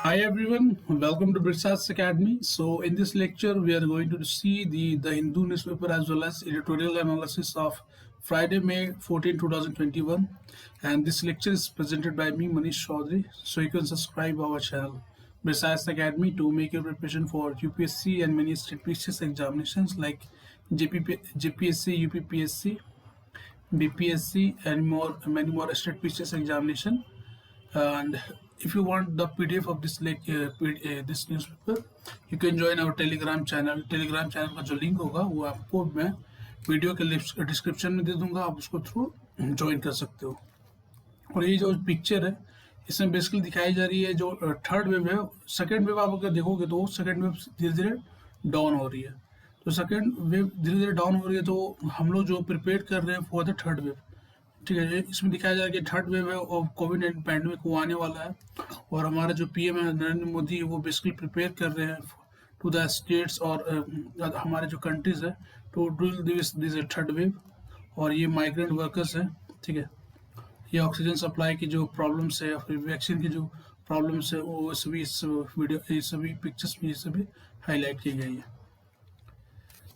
Hi everyone, welcome to Britsats Academy. So in this lecture, we are going to see the Hindu newspaper as well as editorial analysis of Friday, May 14, 2021. And this lecture is presented by me, Manish Chaudhary. So you can subscribe our channel, Britsats Academy, to make your preparation for UPSC and many state PCS examinations like JPSC, UPPSC, BPSC, and many more state PCS examination. And if you want the PDF of this newspaper, you can join our Telegram channel. Telegram channel का जो link होगा वो आपको मैं video के description में दे दूंगा, आप उसको थ्रू ज्वाइन कर सकते हो। और ये जो पिक्चर है इसमें बेसिकली दिखाई जा रही है जो थर्ड वेव है। सेकेंड वेव आप अगर देखोगे तो सेकेंड वेव धीरे धीरे डाउन हो रही है। तो सेकेंड वेव धीरे धीरे डाउन हो रही है, तो हम लोग जो प्रिपेयर कर रहे हैं फॉर द थर्ड वेव। ठीक है, इसमें दिखाया जा रहा है कि थर्ड वेव है और कोविड-19 पैंडेमिक वो आने वाला है। और हमारे जो पीएम है नरेंद्र मोदी, वो बेसिकली प्रिपेयर कर रहे हैं टू द स्टेट्स और हमारे जो कंट्रीज है to deal this third wave. और ये माइग्रेंट वर्कर्स हैं, ठीक है, ये ऑक्सीजन सप्लाई की जो प्रॉब्लम्स है, फिर वैक्सीन की जो प्रॉब्लम्स है, वो सभी इस वीडियो ये सभी पिक्चर्स में ये सभी हाईलाइट की गई है।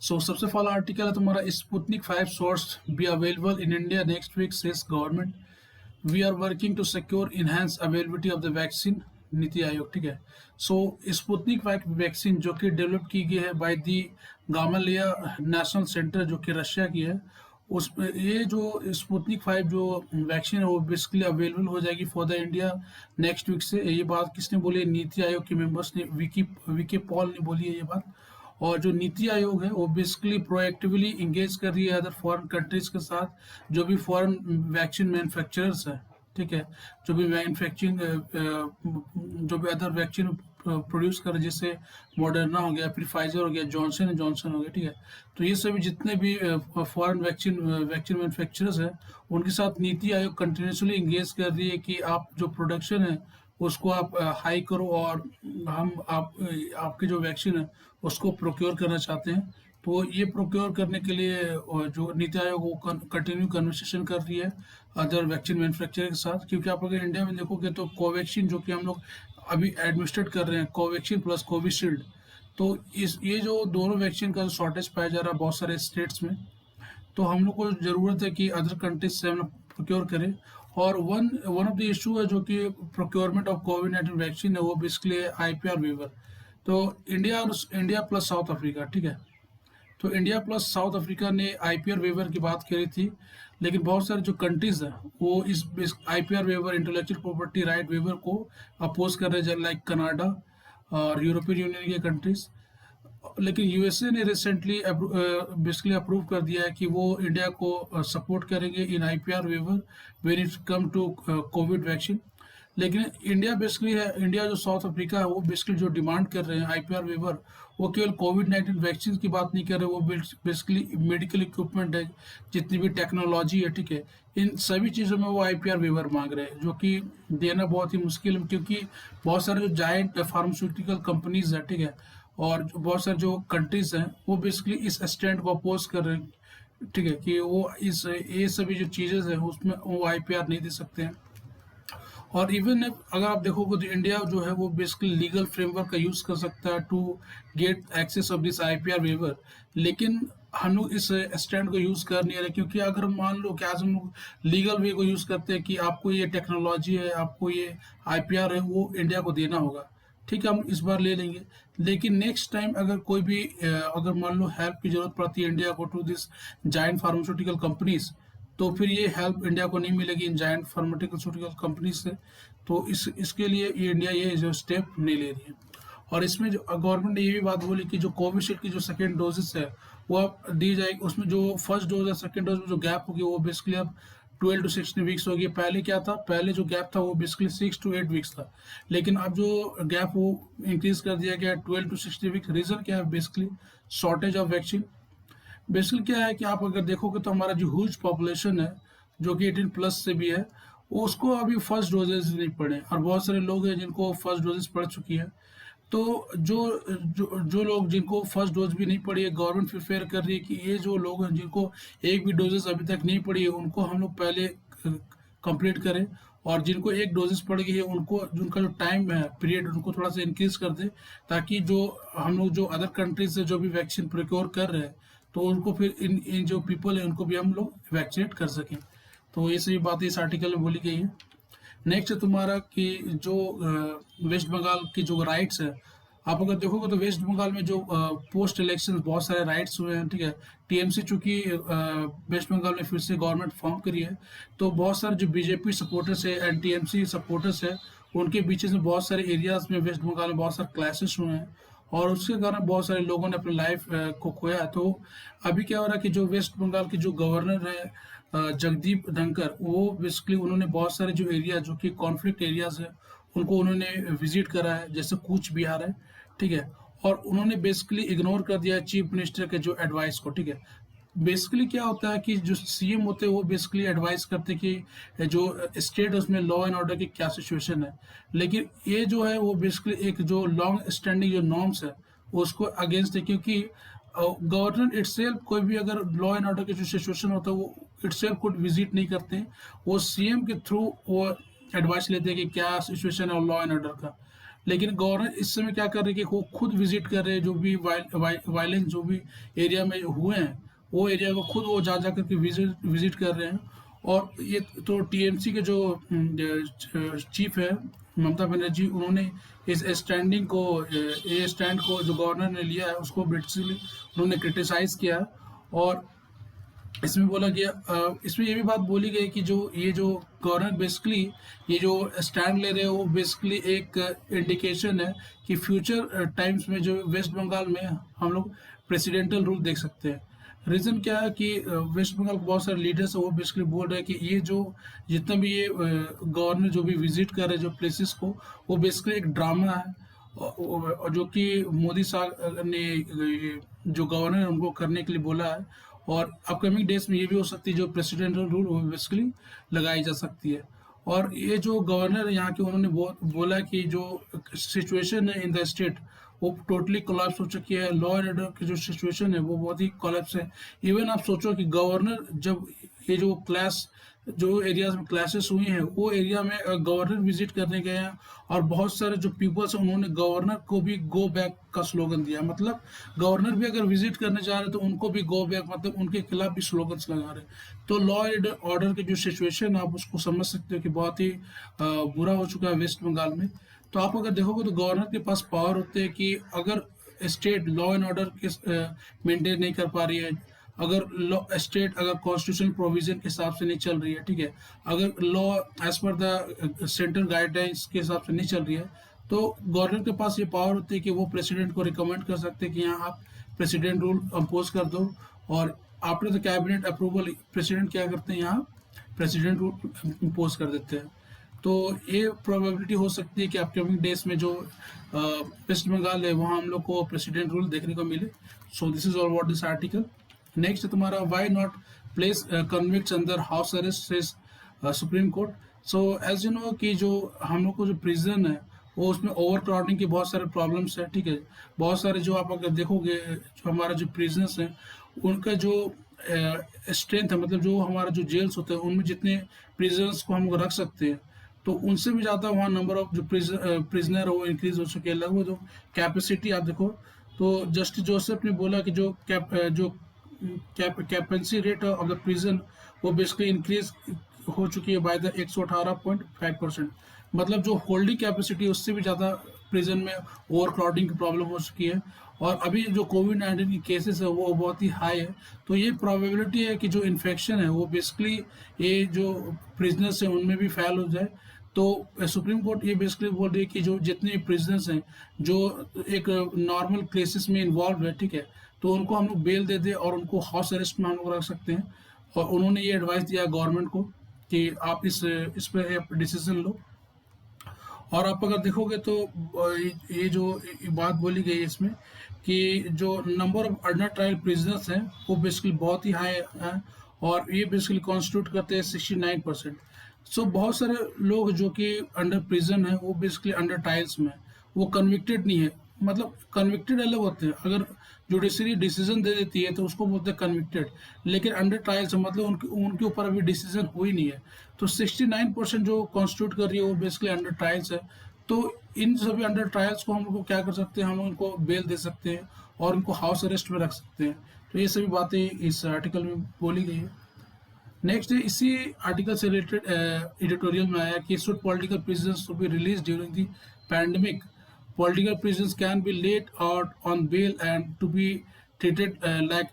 सो सबसे पहला आर्टिकल है तुम्हारा Sputnik 5 source be available in India next week says government. We are working to secure enhance availability of the vaccine, NITI Aayog. ठीक है, सो स्पुतनिक 5 वैक्सीन जो कि डेवलप की गई है by the Gamaleya national centre जो कि रशिया की है, उसमें ये जो स्पुतनिक 5 जो वैक्सीन है वो बेसिकली अवेलेबल हो जाएगी for the India next week से। ये बात किसने बोली है? नीति आयोग के मेंबर्स ने, वीके पॉल ने बोली है ये बात। और जो नीति आयोग है वो बेसिकली प्रोएक्टिवली इंगेज कर रही है अदर फॉरेन कंट्रीज के साथ, जो भी फॉरेन वैक्सीन मैन्युफैक्चरर्स है। ठीक है, जो भी मैन्युफैक्चरिंग जो भी अदर वैक्सीन प्रोड्यूस कर, जैसे मॉडर्ना हो गया, फिर फाइजर हो गया, जॉनसन एंड जॉनसन हो गया। ठीक है, तो ये सभी जितने भी फॉरेन वैक्सीन मैन्युफैक्चरर्स हैं उनके साथ नीति आयोग कंटिन्यूसली इंगेज कर रही है कि आप जो प्रोडक्शन है उसको आप हाई करो, और हम आपकी जो वैक्सीन है उसको प्रोक्योर करना चाहते हैं। तो ये प्रोक्योर करने के लिए जो नीति आयोग वो कंटिन्यू कन्वर्सेशन कर रही है अदर वैक्सीन मैन्युफैक्चरर के साथ। क्योंकि आप अगर इंडिया में देखोगे तो कोवैक्सीन जो कि हम लोग अभी एडमिनिस्ट्रेट कर रहे हैं, कोवैक्सीन प्लस कोविशील्ड, तो ये जो दोनों वैक्सीन का शॉर्टेज पाया जा रहा है बहुत सारे स्टेट्स में, तो हम लोग को ज़रूरत है कि अदर कंट्रीज से हम लोग प्रोक्योर करें। और वन ऑफ द इशू है जो कि प्रोक्योरमेंट ऑफ कोविड-19 वैक्सीन है, वो बेसिकली आईपीआर वेवर। तो इंडिया प्लस साउथ अफ्रीका, ठीक है, तो इंडिया प्लस साउथ अफ्रीका ने आईपीआर वेवर की बात करी थी, लेकिन बहुत सारे जो कंट्रीज हैं वो इस IPR waiver, intellectual property right waiver को अपोज कर रहे हैं, लाइक कनाडा और यूरोपियन यूनियन के कंट्रीज। लेकिन यूएसए ने रिसेंटली बेसिकली अप्रूव कर दिया है कि वो इंडिया को सपोर्ट करेंगे in IPR waiver when it come to covid vaccine. लेकिन इंडिया बेसिकली है, इंडिया जो साउथ अफ्रीका है वो बेसिकली जो डिमांड कर रहे हैं आईपीआर वेवर, वो केवल कोविड-19 वैक्सीन की बात नहीं कर रहे, वो बेसिकली मेडिकल इक्विपमेंट है, जितनी भी टेक्नोलॉजी है, ठीक है, इन सभी चीज़ों में वो आईपीआर वेवर मांग रहे हैं, जो कि देना बहुत ही मुश्किल है। क्योंकि बहुत सारे जो जायंट फार्मास्यूटिकल कंपनीज है, ठीक है, और बहुत सारे जो कंट्रीज हैं वो बेसिकली इस स्टैंड को अपोज कर रहे हैं, ठीक है, कि वो इस ये सभी जो चीज़ें हैं उसमें वो आईपीआर नहीं दे सकते हैं। और इवन अगर आप देखोगे तो इंडिया जो है वो बेसिकली लीगल फ्रेमवर्क का यूज़ कर सकता है to get access of this IPR waiver, लेकिन हम लोग इस स्टैंड को यूज़ कर नहीं रहे। क्योंकि अगर मान लो कि आज हम लोग लीगल वे को यूज़ करते हैं कि आपको ये टेक्नोलॉजी है, आपको ये आईपीआर है, वो इंडिया को देना होगा, ठीक है, हम इस बार ले लेंगे। लेकिन नेक्स्ट टाइम अगर कोई भी अगर मान लो हेल्प की जरूरत पड़ती है इंडिया को to this giant pharmaceutical companies, तो फिर ये हेल्प इंडिया को नहीं मिलेगी इन जायंट फार्मास्यूटिकल कंपनीज से। तो इसके लिए ये इंडिया ये जो स्टेप नहीं ले रही है। और इसमें जो गवर्नमेंट ने ये भी बात बोली कि जो कोविशील्ड की जो सेकेंड डोजेस है वो अब दी जाएगी, उसमें जो फर्स्ट डोज है सेकेंड डोज में जो गैप होगी वो बेसिकली अब 12 to 16 वीक्स होगी। पहले क्या था, पहले जो गैप था वो बेसिकली 6 to 8 वीक्स था, लेकिन अब जो गैप वो इंक्रीज कर दिया गया 12 to 16 वीक्स। रीज़न क्या है? Basically shortage of vaccine. Basically क्या है कि आप अगर देखोगे तो हमारा जो ह्यूज पॉपुलेशन है जो कि 18 प्लस से भी है, उसको अभी फर्स्ट डोजेज नहीं पड़े, और बहुत सारे लोग हैं जिनको फर्स्ट डोजेज पड़ चुकी है। तो जो लोग जिनको फर्स्ट डोज भी नहीं पड़ी है, गवर्नमेंट प्रिफेयर कर रही है कि ये जो लोग हैं जिनको एक भी डोजेस अभी तक नहीं पड़ी है उनको हम लोग पहले कंप्लीट करें, और जिनको एक डोजेस पड़ गई है उनको उनका जो टाइम है पीरियड उनको थोड़ा सा इंक्रीज कर दे, ताकि जो हम लोग जो अदर कंट्रीज से जो भी वैक्सीन प्रोक्योर कर रहे हैं तो उनको फिर इन इन जो पीपल है उनको भी हम लोग वैक्सीनेट कर सकें। तो ये सभी बातें इस आर्टिकल में बोली गई है। नेक्स्ट है तुम्हारा कि जो वेस्ट बंगाल की जो राइट्स है, आप अगर देखोगे तो वेस्ट बंगाल में जो पोस्ट इलेक्शन बहुत सारे राइट्स हुए हैं, ठीक है। टीएमसी चूंकि वेस्ट बंगाल में फिर से गवर्नमेंट फॉर्म करी है, तो बहुत सारे जो बीजेपी सपोर्टर्स है एंड टीएमसी सपोर्टर्स है उनके बीच में बहुत सारे एरियाज में वेस्ट बंगाल में बहुत सारे क्लैशेस हुए हैं, और उसके कारण बहुत सारे लोगों ने अपनी लाइफ को खोया। तो अभी क्या हो रहा है कि जो वेस्ट बंगाल की जो गवर्नर है जगदीप धनखड़, वो बेसिकली उन्होंने बहुत सारे जो एरिया जो कि कॉन्फ्लिक्ट एरियाज है उनको उन्होंने विजिट करा है, जैसे कूच बिहार है, ठीक है। और उन्होंने बेसिकली इग्नोर कर दिया है चीफ मिनिस्टर के जो एडवाइस को, ठीक है। बेसिकली क्या होता है कि जो सीएम होते हैं वो बेसिकली एडवाइस करते हैं कि जो स्टेट उसमें लॉ एंड ऑर्डर की क्या सिचुएशन है, लेकिन ये जो है वो बेसिकली एक जो लॉन्ग स्टैंडिंग जो नॉर्म्स है उसको अगेंस्ट है, क्योंकि गवर्नर इटसेल्फ कोई भी अगर लॉ एंड ऑर्डर की जो सिचुएशन होता है वो इटसेल्फ खुद विजिट नहीं करते हैं, वो सीएम के थ्रू वो एडवाइस लेते हैं कि क्या सिचुएशन है लॉ एंड ऑर्डर का। लेकिन गवर्नर इस समय क्या कर रहे हैं कि वो खुद विजिट कर रहे हैं, जो भी वायलेंस जो भी एरिया में हुए हैं वो एरिया को खुद वो जा करके विजिट कर रहे हैं। और ये तो टीएमसी के जो चीफ है ममता बनर्जी, उन्होंने इस स्टैंडिंग को ये स्टैंड को जो गवर्नर ने लिया है उसको बेसिकली उन्होंने क्रिटिसाइज किया। और इसमें बोला गया इसमें ये भी बात बोली गई कि जो ये जो गवर्नर बेसिकली ये जो स्टैंड ले रहे हैं वो बेसिकली एक इंडिकेशन है कि फ्यूचर टाइम्स में जो वेस्ट बंगाल में हम लोग प्रेसिडेंटल रूल देख सकते हैं। रीज़न क्या है कि वेस्ट बंगाल के बहुत सारे लीडर्स हैं वो बेसिकली बोल रहे हैं कि ये जो जितना भी ये गवर्नर जो भी विजिट कर रहे हैं जो प्लेसेस को, वो बेसिकली एक ड्रामा है, और जो कि मोदी साहब ने जो गवर्नर है उनको करने के लिए बोला है। और अपकमिंग डेज में ये भी हो सकती है जो प्रेसिडेंटल रूल वो बेसिकली लगाई जा सकती है। और ये जो गवर्नर है यहाँ के उन्होंने बोला कि जो सिचुएशन है इन द स्टेट वो टोटली कोलैप्स हो चुकी है, लॉ एंड ऑर्डर की जो सिचुएशन है वो बहुत ही कोलैप्स है। इवन आप सोचो कि गवर्नर जब ये जो क्लास जो एरियाज में क्लासेस हुई हैं वो एरिया में गवर्नर विजिट करने गए हैं, और बहुत सारे जो पीपल्स हैं उन्होंने गवर्नर को भी गो बैक का स्लोगन दिया। मतलब गवर्नर भी अगर विजिट करने जा रहे हैं तो उनको भी गो बैक, मतलब उनके खिलाफ भी स्लोगन्स लगा रहे हैं। तो लॉ एंड ऑर्डर की जो सिचुएशन आप उसको समझ सकते हो कि बहुत ही बुरा हो चुका है वेस्ट बंगाल में। तो आप अगर देखोगे तो गवर्नर के पास पावर होते हैं कि अगर स्टेट लॉ एंड ऑर्डर के मेंटेन नहीं कर पा रही है, अगर लॉ स्टेट अगर कॉन्स्टिट्यूशनल प्रोविजन के हिसाब से नहीं चल रही है, ठीक है, अगर law as per the central guidelines के हिसाब से नहीं चल रही है, तो गवर्नर के पास ये पावर होती है कि वो प्रेसिडेंट को रिकमेंड कर सकते हैं कि यहाँ आप प्रेसिडेंट रूल अम्पोज कर दो, और after the cabinet approval president क्या करते हैं यहाँ प्रेसिडेंट रूल इम्पोज कर देते हैं। तो ये प्रोबेबिलिटी हो सकती है कि अपकमिंग डेज में जो वेस्ट बंगाल है वहाँ हम लोग को प्रेसिडेंट रूल देखने को मिले। So this is all about this article. Next है तुम्हारा why not place convicts under house arrest says Supreme Court. So as you know कि जो हम लोग को जो प्रिजन है वो उसमें ओवर क्राउडिंग के बहुत सारे प्रॉब्लम्स है, ठीक है। बहुत सारे जो आप अगर देखोगे जो हमारा जो प्रिजनर्स हैं उनका जो स्ट्रेंथ है, मतलब जो हमारा जो जेल्स होते हैं उनमें जितने प्रिजनर्स को हम रख सकते हैं तो उनसे भी ज़्यादा वहाँ नंबर ऑफ जो प्रिजनर है वो इंक्रीज हो चुके हैं। लगभग जो कैपेसिटी आप देखो तो जस्टिस जोसेफ ने बोला कि जो कैपेंसी रेट ऑफ द प्रिजन वो बेसिकली इंक्रीज हो चुकी है बाय द 118.5%। मतलब जो होल्डिंग कैपेसिटी उससे भी ज़्यादा प्रिजन में ओवर क्राउडिंग की प्रॉब्लम हो चुकी है। और अभी जो कोविड-19 की केसेस है वो बहुत ही हाई है, तो ये प्रोबेबिलिटी है कि जो इन्फेक्शन है वो बेसिकली ये जो प्रिजनर्स हैं उनमें भी फैल हो जाए। तो सुप्रीम कोर्ट ये बेसिकली बोल रही है कि जो जितने प्रिजनर्स हैं जो एक नॉर्मल केसेस में इन्वॉल्व है, ठीक है, तो उनको हम लोग बेल दे दें और उनको हाउस अरेस्ट में हम लोग रख सकते हैं। और उन्होंने ये एडवाइस दिया गवर्नमेंट को कि आप इस पर डिसीजन लो। और आप अगर देखोगे तो ये जो बात बोली गई है इसमें कि जो number of under trial prisoners हैं वो बेसिकली बहुत ही हाई है, और ये बेसिकली कॉन्स्टिट्यूट करते हैं 69%। सो बहुत सारे लोग जो कि अंडर प्रिजन है वो बेसिकली अंडर ट्रायल्स में वो कन्विक्टेड नहीं है, मतलब कन्विक्टेड अलग होते हैं। अगर जुडिशरी डिसीजन दे देती है तो उसको बोलते हैं कन्विक्टेड, लेकिन अंडर ट्रायल्स मतलब उनके उनके ऊपर अभी डिसीजन हुई नहीं है। तो 69% जो कॉन्स्टिट्यूट कर रही है वो बेसिकली अंडर ट्रायल्स है। तो इन सभी अंडर ट्रायल्स को हम लोग क्या कर सकते हैं, हम उनको बेल दे सकते हैं और उनको हाउस अरेस्ट में रख सकते हैं। तो ये सभी बातें इस आर्टिकल में बोली गई है। नेक्स्ट है, इसी आर्टिकल से रिलेटेड एडिटोरियल में आया कि should political prisoners to be release during the pandemic, political prisoners can be let out on bail and to be treated like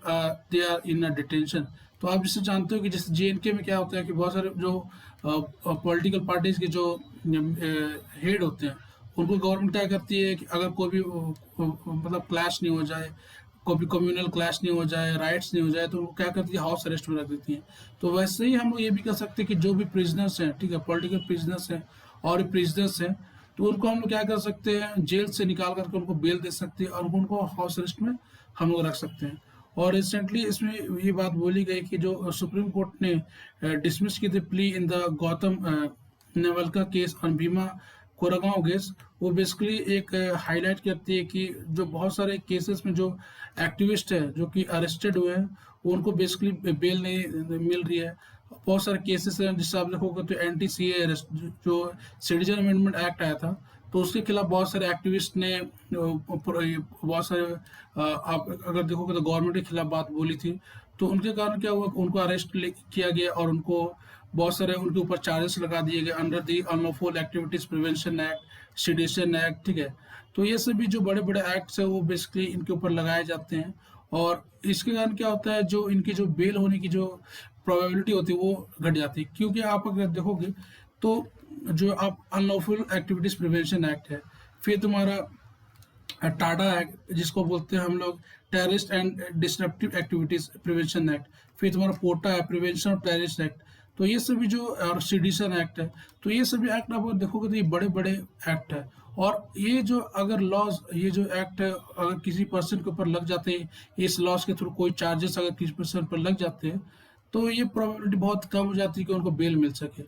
they are in a detention. तो आप जिससे जानते हो कि जैसे JNK में क्या होता है कि बहुत सारे जो पॉलिटिकल पार्टीज के जो हेड होते हैं उनको गवर्नमेंट क्या करती है कि अगर कोई भी मतलब क्लैश नहीं हो जाए, कोई भी कम्युनल क्लैश नहीं हो जाए, राइट्स नहीं हो जाए, तो उनको क्या करती है, हाउस अरेस्ट में रख देती है। तो वैसे ही हम लोग ये भी कर सकते हैं कि जो भी प्रिजनर्स हैं, ठीक है, पॉलिटिकल प्रिजनर्स हैं और प्रिजनर्स हैं, तो उनको हम लोग क्या कर सकते हैं, जेल से निकाल करके उनको बेल दे सकते हैं और उनको हाउस अरेस्ट में हम लोग रख सकते हैं। और रिसेंटली इसमें ये बात बोली गई कि जो सुप्रीम कोर्ट ने डिसमिस की थी plea in the Gautam Navlakha case और भीमा कोरेगांव केस, वो बेसिकली एक हाईलाइट करती है कि जो बहुत सारे केसेस में जो एक्टिविस्ट है जो कि अरेस्टेड हुए हैं उनको बेसिकली बेल नहीं मिल रही है। बहुत सारे केसेस हैं, जिससे आप देखोगे तो NTCA जो सिटीजन अमेंडमेंट एक्ट आया था, तो उसके खिलाफ बहुत सारे एक्टिविस्ट ने बहुत सारे आप अगर देखोगे तो गवर्नमेंट के खिलाफ बात बोली थी। तो उनके कारण क्या हुआ, उनको अरेस्ट किया गया और उनको बहुत सारे उनके ऊपर चार्जेस लगा दिए गए under the unlawful activities prevention act, sedition act, ठीक है। तो ये सभी जो बड़े बड़े एक्ट्स है वो बेसिकली इनके ऊपर लगाए जाते हैं और इसके कारण क्या होता है, जो इनकी जो बेल होने की जो प्रोबेबिलिटी होती है वो घट जाती है। क्योंकि आप अगर देखोगे तो जो आप अनलॉफुल एक्टिविटीज प्रिवेंशन एक्ट है, फिर तुम्हारा टाडा एक्ट जिसको बोलते हैं हम लोग terrorist and disruptive activities prevention act, फिर तुम्हारा पोटा है प्रिवेंशन ऑफ टेररिस्ट एक्ट। तो ये सभी जो और सेडिशन एक्ट है, तो ये सभी एक्ट आप देखोगे तो ये बड़े बड़े एक्ट है। और ये जो अगर लॉज, ये जो एक्ट है अगर किसी पर्सन के ऊपर लग जाते हैं, इस लॉज के थ्रू कोई चार्जेस अगर किसी पर्सन पर लग जाते हैं, तो ये प्रोबेबिलिटी बहुत कम हो जाती है कि उनको बेल मिल सके।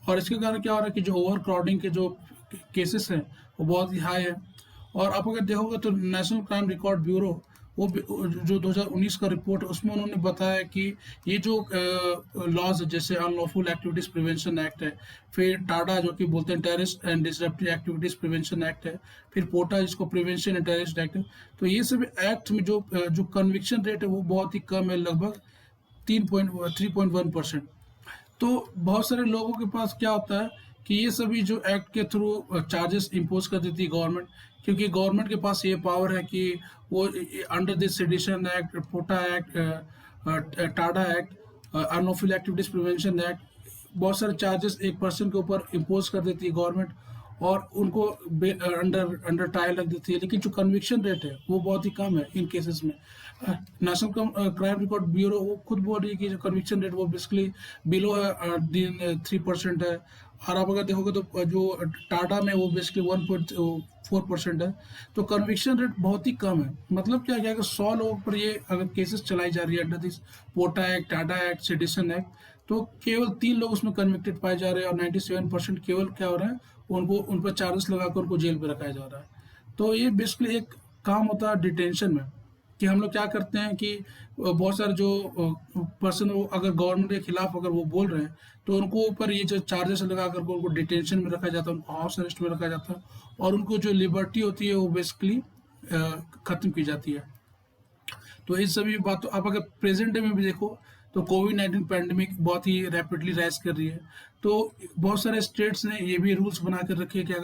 और इसके कारण क्या हो रहा है कि जो ओवर क्राउडिंग के जो केसेस हैं वो बहुत ही हाई है। और आप अगर देखोगे तो नेशनल क्राइम रिकॉर्ड ब्यूरो वो जो 2019 का रिपोर्ट है उसमें उन्होंने बताया कि ये जो लॉज जैसे अनलॉफुल एक्टिविटीज प्रिवेंशन एक्ट है, फिर टाडा जो कि बोलते हैं terrorist and disruptive activities prevention act है, फिर पोटा जिसको प्रिवेंशन एंड टेररिस्ट एक्ट है, तो ये सभी एक्ट में जो कन्विक्शन रेट है वो बहुत ही कम है, लगभग 3.1%। तो बहुत सारे लोगों के पास क्या होता है कि ये सभी जो एक्ट के थ्रू चार्जेस इम्पोज कर देती है गवर्नमेंट, क्योंकि गवर्नमेंट के पास ये पावर है कि वो under this sedition act, POTA act, TADA act, unlawful activities prevention act, बहुत सारे चार्जेस एक पर्सन के ऊपर इम्पोज कर देती है गवर्नमेंट और उनको अंडर अंडर ट्रायल रख देती है। लेकिन जो कन्विक्शन रेट है वो बहुत ही कम है इन केसेस में। नेशनल क्राइम रिकॉर्ड ब्यूरो वो खुद बोल रही है कि जो कन्विक्शन रेट वो बेसिकली बिलो है 3% है। और आप अगर देखोगे तो जो टाटा में वो बेसिकली 1.4% है। तो कन्विक्शन रेट बहुत ही कम है। मतलब क्या अगर 100 लोगों पर ये अगर केसेस चलाई जा रही है under this POTA act, TADA act, sedition act, तो केवल 3 लोग उसमें कन्विक्टेड पाए जा रहे हैं और 97% केवल क्या हो रहा है, उनको उन पर चार्जेस लगाकर उनको जेल में रखाया जा रहा है। तो ये बेसिकली एक काम होता है डिटेंशन में कि हम लोग क्या करते हैं कि बहुत सारे जो पर्सन वो अगर गवर्नमेंट के खिलाफ अगर वो बोल रहे हैं तो उनको ऊपर ये जो चार्जेस लगा कर उनको डिटेंशन में रखा जाता है, उनको हाउस अरेस्ट में रखा जाता है और उनको जो लिबर्टी होती है वो बेसिकली ख़त्म की जाती है। तो इन सभी बातों आप अगर प्रेजेंट डे में भी देखो तो कोविड-19 पैंडेमिक बहुत ही रैपिडली राइज कर रही है। तो बहुत सारे स्टेट्स ने ये भी रूल्स बना कर रखे हैं कि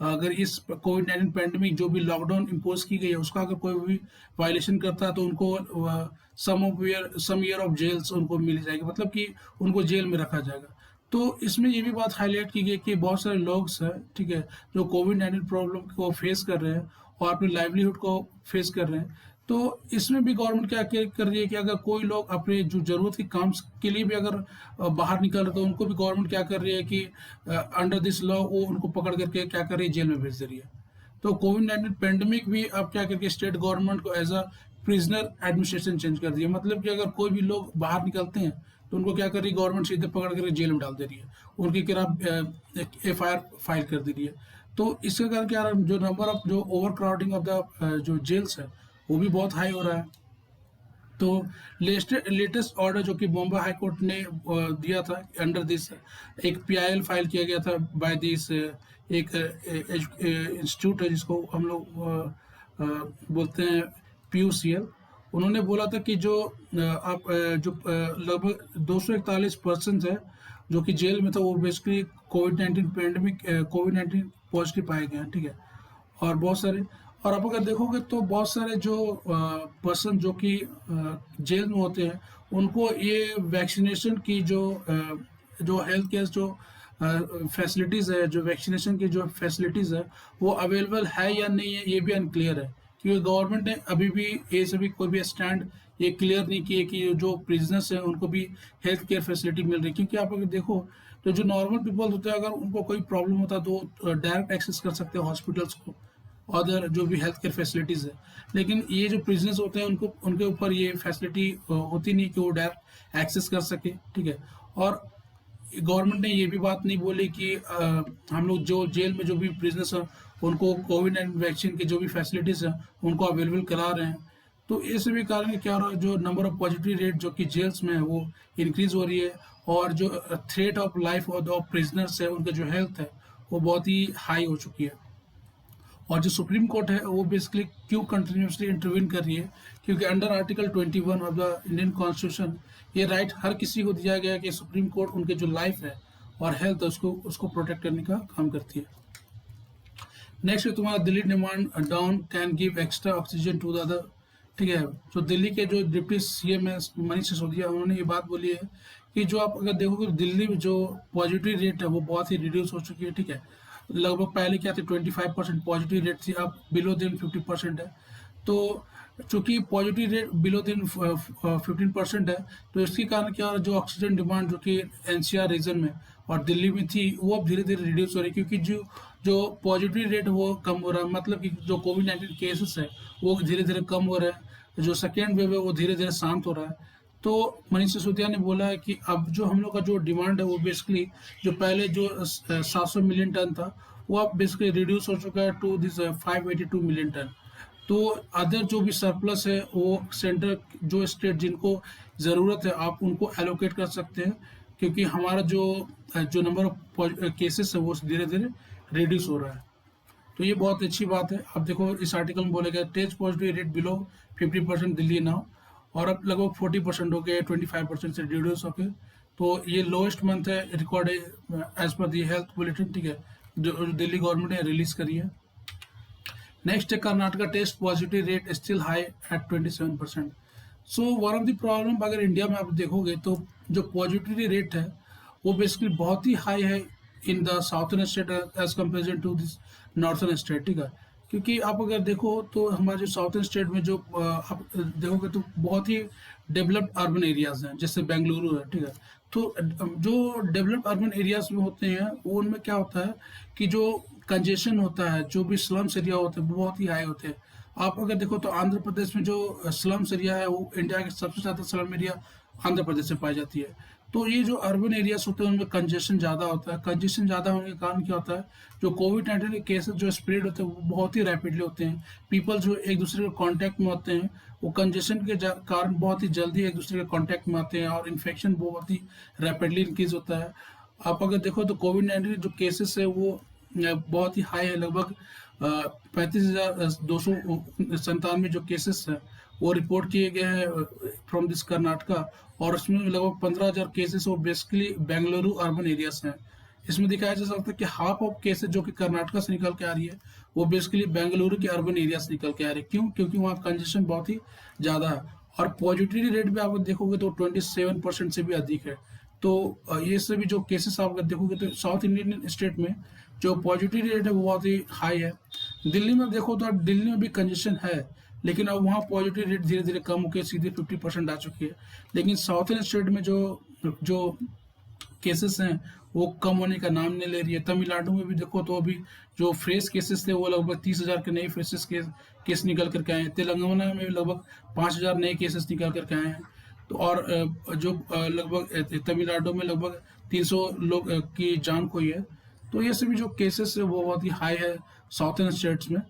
अगर इस कोविड-19 पैंडेमिक जो भी लॉकडाउन इम्पोज की गई है उसका अगर कोई भी वायलेशन करता है तो उनको सम ईयर ऑफ जेल्स उनको मिल जाएगी, मतलब कि उनको जेल में रखा जाएगा। तो इसमें ये भी बात हाईलाइट की गई कि बहुत सारे लोग हैं, ठीक है, जो कोविड-19 प्रॉब्लम को फेस कर रहे हैं और अपनी लाइवलीहुड को फेस कर रहे हैं। तो इसमें भी गवर्नमेंट क्या कर रही है कि अगर कोई लोग अपने जो जरूरत के काम के लिए भी अगर बाहर निकल रहे तो उनको भी गवर्नमेंट क्या कर रही है कि अंडर दिस लॉ वो उनको पकड़ करके क्या कर रही है, जेल में भेज दे रही है। तो कोविड-19 पेंडेमिक भी अब क्या करके स्टेट गवर्नमेंट को as a prisoner administration change कर दिया। मतलब कि अगर कोई भी लोग बाहर निकलते हैं तो उनको क्या कर रही है गवर्नमेंट सीधे पकड़ कर जेल में डाल दे रही है, उनके खिलाफ FIR फाइल कर दे रही है। तो इसके कारण क्या रहा है, जो नंबर ऑफ जो ओवर क्राउडिंग ऑफ द जो जेल्स है वो भी बहुत हाई हो रहा है। तो लेटेस्ट ऑर्डर जो कि बॉम्बे हाई कोर्ट ने दिया था अंडर दिस, एक पीआईएल फाइल किया गया था बाय दिस एक इंस्टीट्यूट है जिसको हम लोग बोलते हैं पीयूसीएल। उन्होंने बोला था कि जो आप जो लगभग 241 पर्सन है जो कि जेल में था, वो बेसिकली कोविड-19 पैंडेमिक कोविड-19 पॉजिटिव पाए गए हैं, ठीक है। और बहुत सारे, और आप अगर देखोगे तो बहुत सारे जो पर्सन जो कि जेल में होते हैं उनको ये वैक्सीनेशन की जो हेल्थ केयर जो फैसिलिटीज़ है, जो वैक्सीनेशन की जो फैसिलिटीज़ है वो अवेलेबल है या नहीं है, ये भी अनक्लियर है। क्योंकि गवर्नमेंट ने अभी भी ये सभी कोई भी स्टैंड ये क्लियर नहीं किए कि जो प्रिजनर्स हैं उनको भी हेल्थ केयर फैसिलिटी मिल रही है। क्योंकि आप अगर देखो तो जो नॉर्मल पीपल होते हैं अगर उनको कोई प्रॉब्लम होता है तो डायरेक्ट एक्सेस कर सकते हैं हॉस्पिटल्स को, अदर जो भी हेल्थ केयर फैसिलिटीज़ है। लेकिन ये जो प्रिजनर्स होते हैं उनको उनके ऊपर ये फैसिलिटी होती नहीं कि वो डायरेक्ट एक्सेस कर सके, ठीक है। और गवर्नमेंट ने ये भी बात नहीं बोली कि हम लोग जो जेल में जो भी प्रिजनर्स हैं उनको कोविड-19 वैक्सीन की जो भी फैसिलिटीज़ हैं उनको अवेलेबल करा रहे हैं। तो ये सभी कारण क्या हो रहा है, जो नंबर ऑफ पॉजिटिव रेट जो कि जेल्स में है वो इंक्रीज हो रही है, और जो threat of life of prisoners है उनका जो हेल्थ है वो बहुत ही हाई हो चुकी है। और जो सुप्रीम कोर्ट है वो बेसिकली क्यों कंटिन्यूसली इंटरवीन कर रही है, क्योंकि under article 21 of the Indian constitution ये राइट हर किसी को दिया गया है कि सुप्रीम कोर्ट उनके जो लाइफ है और हेल्थ है उसको प्रोटेक्ट करने का काम करती है। नेक्स्ट है तुम्हारा Delhi demand down can give extra oxygen to the other, ठीक है। तो दिल्ली के जो डिप्टी सीएम है मनीष सिसोदिया, उन्होंने ये बात बोली है कि जो आप अगर देखोगे दिल्ली में जो पॉजिटिव रेट है वो बहुत ही रिड्यूस हो चुकी है, ठीक है। लगभग पहले क्या थी 25% पॉजिटिव रेट थी, अब बिलो देन 50% है। तो चूंकि पॉजिटिव रेट बिलो देन 15% है तो इसके कारण क्या हो रहा है, जो ऑक्सीजन डिमांड जो कि एनसीआर रीजन में और दिल्ली में थी वो अब धीरे धीरे रिड्यूस हो रही है, क्योंकि जो जो पॉजिटिव रेट वो कम हो रहा है, मतलब कि जो कोविड-19 केसेस है वो धीरे धीरे कम हो रहा है, जो सेकेंड वेव है वो धीरे धीरे शांत हो रहा है। तो मनीष सिसोदिया ने बोला है कि अब जो हम लोग का जो डिमांड है वो बेसिकली जो पहले जो 700 मिलियन टन था वो अब बेसिकली रिड्यूस हो चुका है टू दिस 582 मिलियन टन। तो अदर जो भी सरप्लस है वो सेंटर जो स्टेट जिनको ज़रूरत है आप उनको एलोकेट कर सकते हैं, क्योंकि हमारा जो जो नंबर ऑफ केसेस है वो धीरे धीरे रिड्यूस हो रहा है। तो ये बहुत अच्छी बात है। अब देखो इस आर्टिकल में बोला गया test positive rate below 50% Delhi now, और अब लगभग 40% हो गए, 25% से रिड्यूस हो गए। तो ये लोएस्ट मंथ है record as per the health bulletin, ठीक है, जो दिल्ली गवर्नमेंट ने रिलीज करी है। नेक्स्ट है Karnataka test positive rate still high at 27%। So one of the problem अगर इंडिया में आप देखोगे तो जो पॉजिटिविटी रेट है वो बेसिकली बहुत ही हाई है in the southern state as comparison to this northern state, ठीक है। क्योंकि आप अगर देखो तो हमारे जो साउथर्न स्टेट में जो आप देखोगे तो बहुत ही डेवलप्ड अर्बन एरियाज हैं, जैसे बेंगलुरु है, ठीक है। तो जो डेवलप्ड अर्बन एरियाज में होते हैं वो उनमें क्या होता है कि जो कंजेशन होता है, जो भी स्लम्स एरिया होते हैं वो बहुत ही हाई होते हैं। आप अगर देखो तो आंध्र प्रदेश में जो स्लम्स एरिया है वो इंडिया के सबसे ज़्यादा स्लम एरिया आंध्र प्रदेश से पाई जाती है। तो ये जो अर्बन एरियाज होते हैं उनमें कंजेशन ज़्यादा होता है। कंजेशन ज़्यादा होने के कारण क्या होता है, जो कोविड-19 के केसेस जो स्प्रेड होते हैं वो बहुत ही रैपिडली होते हैं। पीपल जो एक दूसरे के कांटेक्ट में होते हैं वो कंजेशन के कारण बहुत ही जल्दी एक दूसरे के कांटेक्ट में आते हैं और इन्फेक्शन बहुत ही रैपिडली इंक्रीज होता है। आप अगर देखो तो कोविड-19 जो केसेस है वो बहुत ही हाई है, लगभग 35,297 जो केसेस हैं वो रिपोर्ट किए गए हैं फ्रॉम दिस कर्नाटका, और उसमें लगभग 15,000 केसेस वो बेसिकली बेंगलुरु अर्बन एरियाज हैं। इसमें दिखाया जा सकता है कि हाफ ऑफ केसेस जो कि कर्नाटका से निकल के आ रही है वो बेसिकली बेंगलुरु के अर्बन एरिया से निकल के आ रही है। क्यों? क्योंकि वहाँ कंजेशन बहुत ही ज़्यादा है, और पॉजिटिविटी रेट भी आप देखोगे तो 27% से भी अधिक है। तो ये सभी जो केसेस आप अगर देखोगे तो साउथ इंडियन स्टेट में जो पॉजिटिव रेट है वो बहुत ही हाई है। दिल्ली में देखो तो अब दिल्ली में भी कंजेशन है, लेकिन अब वहाँ पॉजिटिव रेट धीरे धीरे कम होकर सीधे 50% आ चुकी है। लेकिन साउथर्न स्टेट में जो जो केसेस हैं वो कम होने का नाम नहीं ले रही है। तमिलनाडु में भी देखो तो अभी जो फ्रेश केसेस थे वो लगभग 30,000 के नए फ्रेशेस केस निकल करके आए हैं। तेलंगाना में लगभग 5,000 नए केसेस निकल करके आए हैं। तो और जो लगभग तमिलनाडु में लगभग 300 लोग की जान खोई है। तो ये सभी जो केसेस है वो बहुत ही हाई है साउथर्न स्टेट्स में,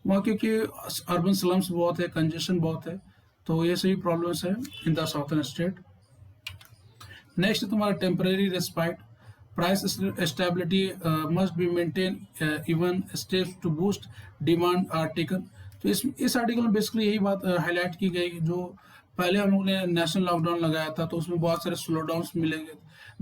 वहाँ क्योंकि अर्बन स्लम्स बहुत है, कंजेशन बहुत है, तो ये सभी प्रॉब्लम्स है in the southern state. Next है तुम्हारा temporary respite, price stability must be maintain, even steps to boost demand are taken. तो इस आर्टिकल में बेसिकली यही बात हाईलाइट की गई, जो पहले हम लोगों ने नेशनल लॉकडाउन लगाया था तो उसमें बहुत सारे स्लो डाउन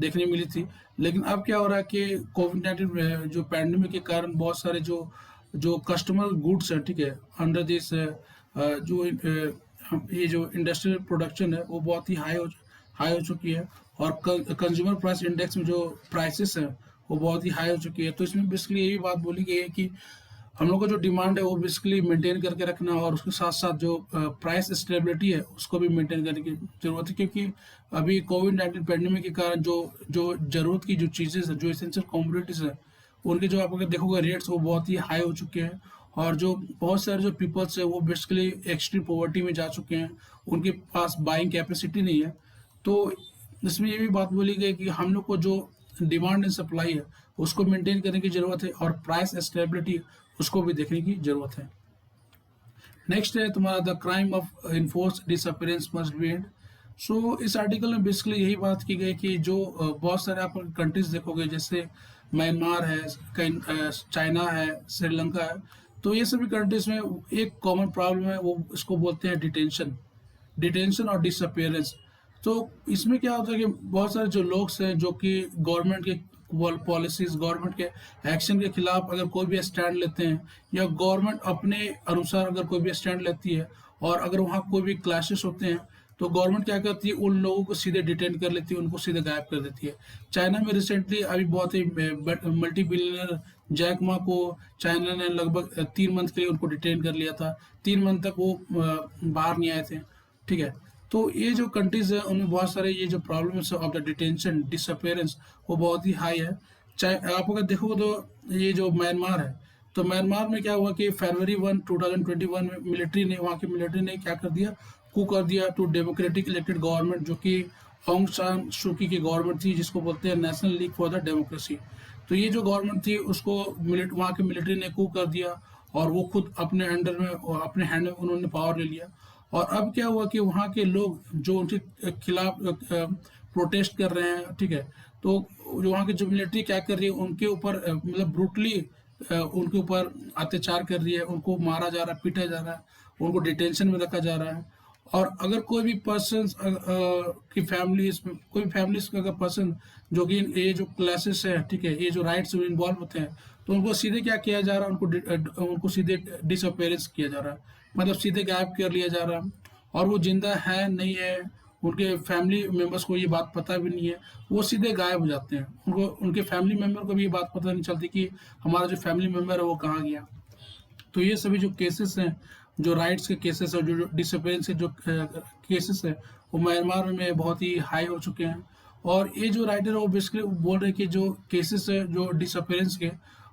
देखने मिली थी, लेकिन अब क्या हो रहा है कि कोविड-19 जो पैंडेमिक के कारण बहुत सारे जो जो कस्टमर गुड्स है, ठीक है, अंडर दिस जो ये जो इंडस्ट्रियल प्रोडक्शन है वो बहुत ही हाई हो चुकी है, और कंज्यूमर प्राइस इंडेक्स में जो प्राइसेस है वो बहुत ही हाई हो चुकी है। तो इसमें बेसिकली यही बात बोली गई है कि हम लोग का जो डिमांड है वो बेसिकली मेंटेन करके रखना, और उसके साथ साथ जो प्राइस स्टेबिलिटी है उसको भी मेंटेन करने की जरूरत है, क्योंकि अभी कोविड-19 पैंडेमिक के कारण जो जो जरूरत की जो चीज़ें है, जो एसेंशियल कमोडिटीज है, उनके जो आप अगर देखोगे रेट्स वो बहुत ही हाई हो चुके हैं, और जो बहुत सारे जो पीपल्स है वो बेसिकली एक्सट्रीम पॉवर्टी में जा चुके हैं, उनके पास बाइंग कैपेसिटी नहीं है। तो इसमें ये भी बात बोली गई कि हम लोग को जो डिमांड एंड सप्लाई है उसको मेंटेन करने की जरूरत है, और प्राइस स्टेबिलिटी उसको भी देखने की जरूरत है। नेक्स्ट है तुम्हारा the crime of enforced disappearance must be end. So इस आर्टिकल में बेसिकली यही बात की गई कि जो बहुत सारे आप कंट्रीज देखोगे, जैसे म्यांमार है, चाइना है, श्रीलंका है, तो ये सभी कंट्रीज में एक कॉमन प्रॉब्लम है, वो इसको बोलते हैं डिटेंशन और डिसअपियरेंस। तो इसमें क्या होता है कि बहुत सारे जो लोग हैं जो कि गवर्नमेंट के पॉलिसीज, गवर्नमेंट के एक्शन के खिलाफ अगर कोई भी स्टैंड लेते हैं, या गवर्नमेंट अपने अनुसार अगर कोई भी स्टैंड लेती है, और अगर वहाँ कोई भी क्लैशेस होते हैं तो गवर्नमेंट क्या करती है, उन लोगों को सीधे डिटेन कर लेती है, उनको सीधे गायब कर देती है। चाइना में रिसेंटली अभी बहुत ही मल्टी बिलियनर जैक मा को चाइना ने लगभग 3 मंथ के लिए उनको डिटेन कर लिया था, 3 मंथ तक वो बाहर नहीं आए थे, ठीक है। तो ये जो कंट्रीज है उनमें बहुत सारे ये जो problems of the detention disappearance वो बहुत ही हाई है। चाहे आप अगर देखोगे तो ये जो म्यांमार है, तो म्यांमार में क्या हुआ कि फरवरी 2021 में मिलिट्री ने, वहाँ की मिलिट्री ने क्या कर दिया, कू कर दिया टू डेमोक्रेटिक इलेक्टेड गवर्नमेंट, जो कि ऑन्ग सान सूकी की गवर्नमेंट थी, जिसको बोलते हैं national league for the democracy. तो ये जो गवर्नमेंट थी उसको वहाँ के मिलिट्री ने कू कर दिया, और वो खुद अपने अंडर में, अपने हैंड में उन्होंने पावर ले लिया। और अब क्या हुआ कि वहाँ के लोग जो उनके खिलाफ प्रोटेस्ट कर रहे हैं, ठीक है, तो जो वहाँ की जो मिलिट्री क्या कर रही है, उनके ऊपर मतलब ब्रूटली उनके ऊपर अत्याचार कर रही है, उनको मारा जा रहा है, पीटा जा रहा है, उनको डिटेंशन में रखा जा रहा है। और अगर कोई भी पर्सन की फैमिलीज में, कोई फैमिलीज का अगर पर्सन जो कि ये जो क्लासेस है, ठीक है, ये जो राइट्स में इन्वॉल्व होते हैं, तो उनको सीधे क्या किया जा रहा है, उनको सीधे डिसअपेयरेंस किया जा रहा है, मतलब सीधे गायब कर लिया जा रहा है, और वो जिंदा है नहीं है, उनके फैमिली मेंबर्स को ये बात पता भी नहीं है, वो सीधे गायब हो जाते हैं। उनको, उनके फैमिली मेंबर को भी ये बात पता नहीं चलती कि हमारा जो फैमिली मेंबर है वो कहाँ गया। तो ये सभी जो केसेस हैं, जो राइट्स के केसेस है, जो डिसअपेयरेंस के जो केसेस है, वो म्यांमार में बहुत ही हाई हो चुके हैं। और ये जो राइटर है वो बेसिकली बोल रहे हैं कि जो केसेस है जो डिसअपेयरेंस के,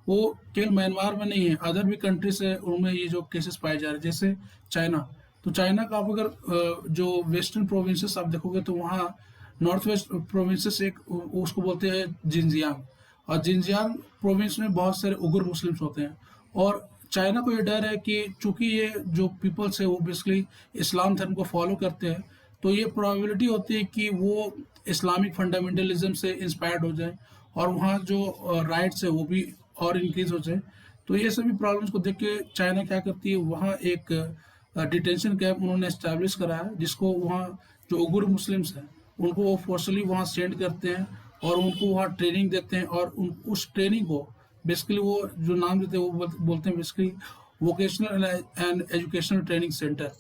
वो केवल म्यांमार में नहीं है, अदर भी कंट्रीज है उनमें ये जो केसेस पाए जा रहे हैं, जैसे चाइना। तो चाइना का आप अगर जो वेस्टर्न प्रोविंसेस आप देखोगे तो वहाँ नॉर्थ वेस्ट प्रोविंसेस एक उसको बोलते हैं जिनजियांग, और जिनजियांग प्रोविंस में बहुत सारे उग्र मुस्लिम्स होते हैं। और चाइना को ये डर है कि चूंकि ये जो पीपल्स है वो बेसिकली इस्लाम धर्म को फॉलो करते हैं, तो ये प्रोबेबिलिटी होती है कि वो इस्लामिक फंडामेंटलिज्म से इंस्पायर्ड हो जाए, और वहाँ जो राइट्स है वो भी और इंक्रीज हो जाए। तो ये सभी प्रॉब्लम्स को देख के चाइना क्या करती है, वहाँ एक डिटेंशन कैंप उन्होंने एस्टैब्लिश करा है, जिसको वहाँ जो उग्र मुस्लिम्स हैं उनको वो फोर्सली वहाँ सेंड करते हैं, और उनको वहाँ ट्रेनिंग देते हैं, और उस ट्रेनिंग को बेसिकली वो जो नाम देते हैं वो बोलते हैं basically vocational and educational training centre.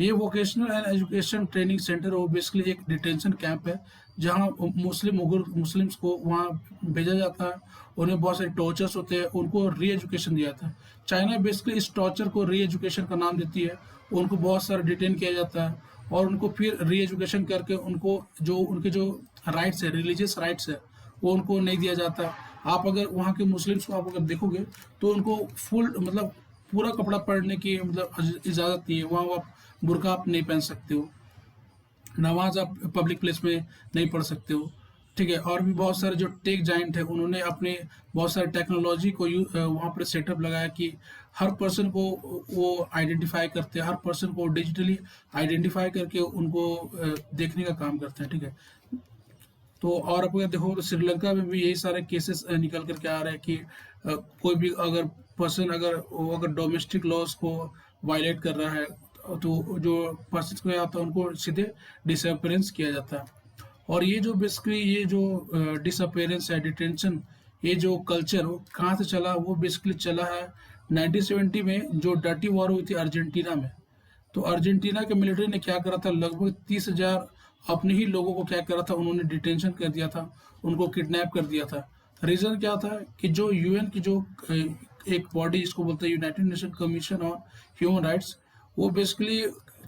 ये vocational and education training centre वो बेसिकली एक डिटेंशन कैंप है, जहाँ मुस्लिम्स को वहाँ भेजा जाता है, उन्हें बहुत सारे टॉर्चर्स होते हैं, उनको री एजुकेशन दिया जाता है। चाइना बेसिकली इस टॉर्चर को री एजुकेशन का नाम देती है, उनको बहुत सारा डिटेन किया जाता है, और उनको फिर री एजुकेशन करके उनको जो उनके जो राइट्स है, रिलीजियस राइट्स है, वो उनको नहीं दिया जाता। आप अगर वहाँ के मुस्लिम्स को आप अगर देखोगे तो उनको फुल मतलब पूरा कपड़ा पहनने की मतलब इजाज़त नहीं है, वहाँ आप बुर्का आप नहीं पहन सकते हो, नमाज आप पब्लिक प्लेस में नहीं पढ़ सकते हो। ठीक है। और भी बहुत सारे जो टेक जाइंट है उन्होंने अपने बहुत सारे टेक्नोलॉजी को वहाँ पर सेटअप लगाया कि हर पर्सन को वो आइडेंटिफाई करते हैं, हर पर्सन को डिजिटली आइडेंटिफाई करके उनको देखने का काम करते हैं। ठीक है। तो और आप अगर देखो तो श्रीलंका में भी यही सारे केसेस निकल करके आ रहे हैं कि कोई भी अगर पर्सन अगर डोमेस्टिक लॉज को वायलेट कर रहा है तो जो पर्सन को आता है उनको सीधे डिसअपेरेंस किया जाता है। और ये जो बेसिकली ये जो डिसअपेरेंस है, डिटेंशन, ये जो कल्चर वो कहाँ से चला, वो बेसिकली चला है 1970 में जो डर्टी वॉर हुई थी अर्जेंटीना में। तो अर्जेंटीना के मिलिट्री ने क्या करा था, लगभग 30,000 अपने ही लोगों को क्या करा था, उन्होंने डिटेंशन कर दिया था, उनको किडनैप कर दिया था। रीज़न क्या था कि जो यूएन की जो एक बॉडी जिसको बोलते हैं United nation commission on human rights, वो बेसिकली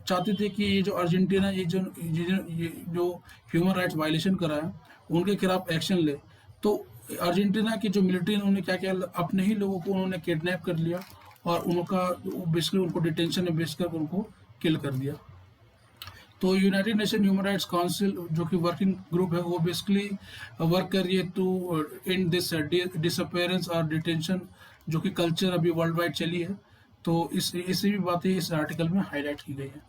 चाहते थे कि ये जो अर्जेंटीना ये जो ह्यूमन राइट्स वायलेशन करा है उनके खिलाफ एक्शन ले। तो अर्जेंटीना की जो मिलिट्री ने उन्होंने क्या किया, अपने ही लोगों को उन्होंने किडनैप कर लिया और उनका बेसिकली उनको डिटेंशन में बेच कर उनको किल कर दिया। तो United nation human rights council जो कि वर्किंग ग्रुप है वो बेसिकली वर्क कर रही है टू इन दिस डिसअपेरेंस और डिटेंशन जो कि कल्चर अभी वर्ल्ड वाइड चली है। तो इसी भी बातें इस आर्टिकल में हाईलाइट की गई है।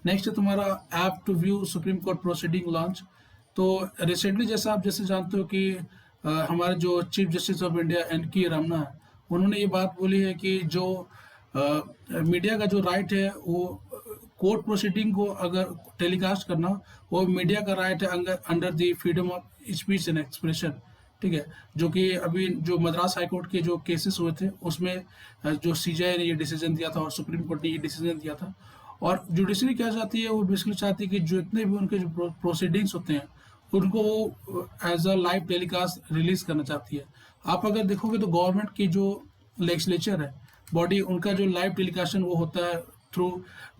नेक्स्ट है तुम्हारा app to view Supreme Court proceeding launch. तो रिसेंटली जैसा आप जैसे जानते हो कि हमारे जो chief justice of India N K. Ramana है, उन्होंने ये बात बोली है कि जो मीडिया का जो राइट है वो कोर्ट प्रोसीडिंग को अगर टेलीकास्ट करना वो मीडिया का राइट है under the freedom of speech and expression. ठीक है। जो कि अभी जो मद्रास हाईकोर्ट के जो केसेस हुए थे उसमें जो सीजीआई ने ये डिसीजन दिया था और सुप्रीम कोर्ट ने ये डिसीजन दिया था। और जुडिशरी क्या चाहती है, वो बेसिकली चाहती है कि जितने भी उनके जो प्रोसीडिंग्स होते हैं उनको वो as a live telecast release करना चाहती है। आप अगर देखोगे तो गवर्नमेंट की जो लेजिस्लेचर है बॉडी, उनका जो लाइव टेलीकास्शन वो होता है through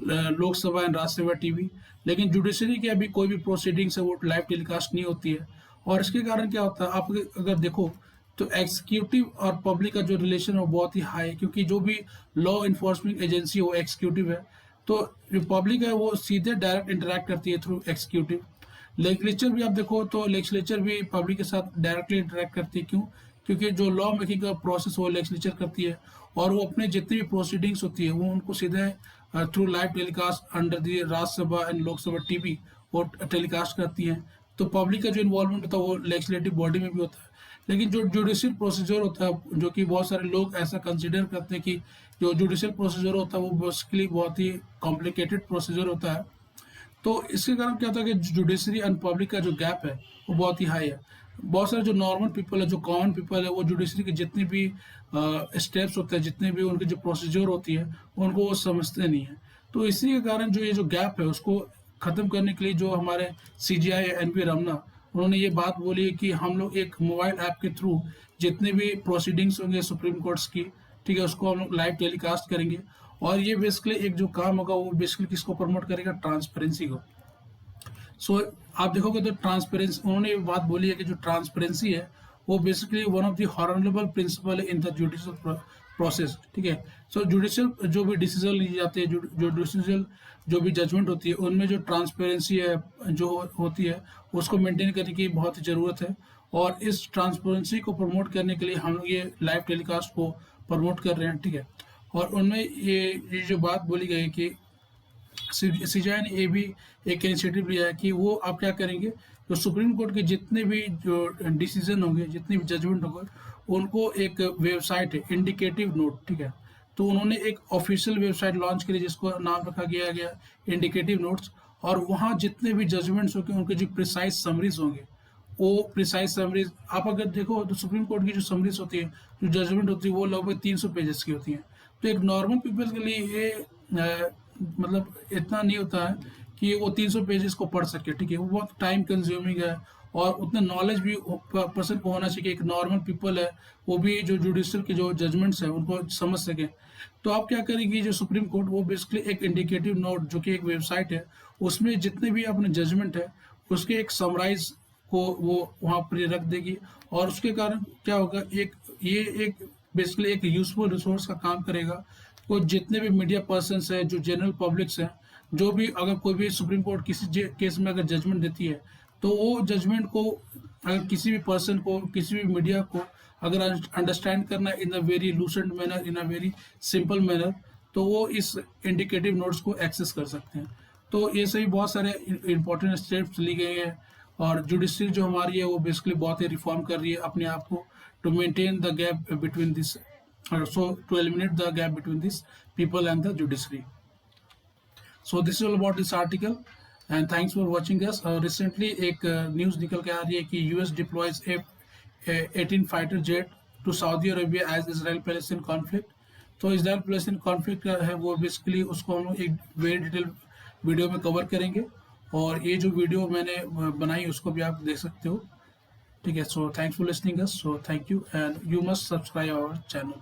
Lok Sabha and Rajya Sabha TV, लेकिन जुडिशरी की अभी कोई भी प्रोसीडिंग्स है वो लाइव टेलीकास्ट नहीं होती है। और इसके कारण क्या होता है, आप अगर देखो तो एग्जीक्यूटिव और पब्लिक का जो रिलेशन है वो बहुत ही हाई है, क्योंकि जो भी लॉ इन्फोर्समेंट एजेंसी वो एग्जीक्यूटिव है, तो जो पब्लिक है वो सीधे डायरेक्ट इंटरेक्ट करती है थ्रू एग्जीक्यूटिव। लेजिस्लेचर भी आप देखो तो लेजिस्लेचर भी पब्लिक के साथ डायरेक्टली इंटरेक्ट करती है। क्यों? क्योंकि जो लॉ मेकिंग का प्रोसेस वो लेजिस्लेचर करती है और वो अपने जितनी भी प्रोसीडिंग्स होती है वो उनको सीधे through live telecast under the Rajya Sabha and Lok Sabha TV वो टेलीकास्ट करती हैं। तो पब्लिक का जो इन्वॉल्वमेंट होता है वो लेजिस्लेटिव बॉडी में भी होता है। लेकिन जो जुडिशियल प्रोसीजर होता है, जो कि बहुत सारे लोग ऐसा कंसिडर करते हैं कि जो जुडिशियल प्रोसीजर होता है वो बेसिकली बहुत ही कॉम्प्लिकेटेड प्रोसीजर होता है। तो इसके कारण क्या होता है कि जुडिशरी एंड पब्लिक का जो गैप है वो बहुत ही हाई है। बहुत सारे जो नॉर्मल पीपल है, जो कॉमन पीपल है, वो जुडिशरी के जितने भी स्टेप्स होते हैं, जितने भी उनकी जो प्रोसीजर होती है उनको वो समझते नहीं है। तो इसी के कारण जो ये जो गैप है उसको ख़त्म करने के लिए जो हमारे सीजीआई एन.वी. रमना, उन्होंने ये बात बोली है कि हम लोग एक मोबाइल ऐप के थ्रू जितने भी प्रोसीडिंग्स होंगे सुप्रीम कोर्ट्स की, ठीक है, उसको हम लोग लाइव टेलीकास्ट करेंगे। और ये बेसिकली एक जो काम होगा वो बेसिकली किसको प्रमोट करेगा, ट्रांसपेरेंसी को। सो आप देखोगे तो ट्रांसपेरेंसी, उन्होंने ये बात बोली है कि जो ट्रांसपेरेंसी है वो basically one of the honourable principle in the judicial process. ठीक है। सो जुडिशियल जो भी डिसीजन लिए जाते हैं, जो डिसीजन जो भी जजमेंट होती है, उनमें जो ट्रांसपेरेंसी है जो होती है उसको मेंटेन करने की बहुत ही ज़रूरत है। और इस ट्रांसपेरेंसी को प्रमोट करने के लिए हम लोग ये लाइव टेलीकास्ट को प्रमोट कर रहे हैं। ठीक है। और उनमें ये जो बात बोली गई कि सीजीआई ने ये भी एक इनिशिएटिव लिया है कि वो आप क्या करेंगे, जो सुप्रीम कोर्ट के जितने भी जो डिसीजन होंगे, जितने भी जजमेंट होंगे, उनको एक वेबसाइट है इंडिकेटिव नोट। ठीक है। तो उन्होंने एक ऑफिशियल वेबसाइट लॉन्च करी जिसको नाम रखा गया इंडिकेटिव नोट्स। और वहाँ जितने भी जजमेंट्स होंगे उनके जो प्रिसाइज समरीज होंगे, वो प्रिसाइज समरीज आप अगर देखो तो सुप्रीम कोर्ट की जो समरीज होती है, जो जजमेंट होती है, वो लगभग 300 पेजेस की होती हैं। तो एक नॉर्मल पीपल के लिए ये मतलब इतना नहीं होता है कि वो 300 पेजेस को पढ़ सके। ठीक है। वो बहुत टाइम कंज्यूमिंग है और उतना नॉलेज भी पर्सन को होना चाहिए। एक नॉर्मल पीपल है वो भी जो जुडिशियल के जो जजमेंट्स है उनको समझ सके। तो आप क्या करेंगे, जो सुप्रीम कोर्ट वो बेसिकली एक इंडिकेटिव नोट जो कि एक वेबसाइट है, उसमें जितने भी अपने जजमेंट है उसके एक समराइज को वो वहाँ पर रख देगी। और उसके कारण क्या होगा, ये एक बेसिकली एक यूजफुल रिसोर्स का काम करेगा। वो जितने भी मीडिया पर्सन्स हैं, जो जनरल पब्लिक्स हैं, जो भी अगर कोई भी सुप्रीम कोर्ट किसी केस में अगर जजमेंट देती है तो वो जजमेंट को अगर किसी भी पर्सन को, किसी भी मीडिया को अगर अंडरस्टैंड करना in a very lucent manner, in a very simple manner, तो वो इस इंडिकेटिव नोट्स को एक्सेस कर सकते हैं। तो ये सही बहुत सारे इंपॉर्टेंट स्टेप्स ली गए हैं, और जुडिशरी जो हमारी है वो बेसिकली बहुत ही रिफॉर्म कर रही है अपने आप को, to maintain the gap between this, so to eliminate the gap between these people and the judiciary. So this is all about this article, and thanks for watching us. Recently एक news निकल के आ रही है कि US deploys F-18 fighter jet to Saudi Arabia as Israel-Palestine conflict. तो Israel Palestine conflict का है वो बेसिकली उसको हम लोग एक वेरी डिटेल वीडियो में कवर करेंगे, और ये जो वीडियो मैंने बनाई उसको भी आप देख सकते हो। ठीक है, so thanks for listening us, so thank you, and you must subscribe our channel.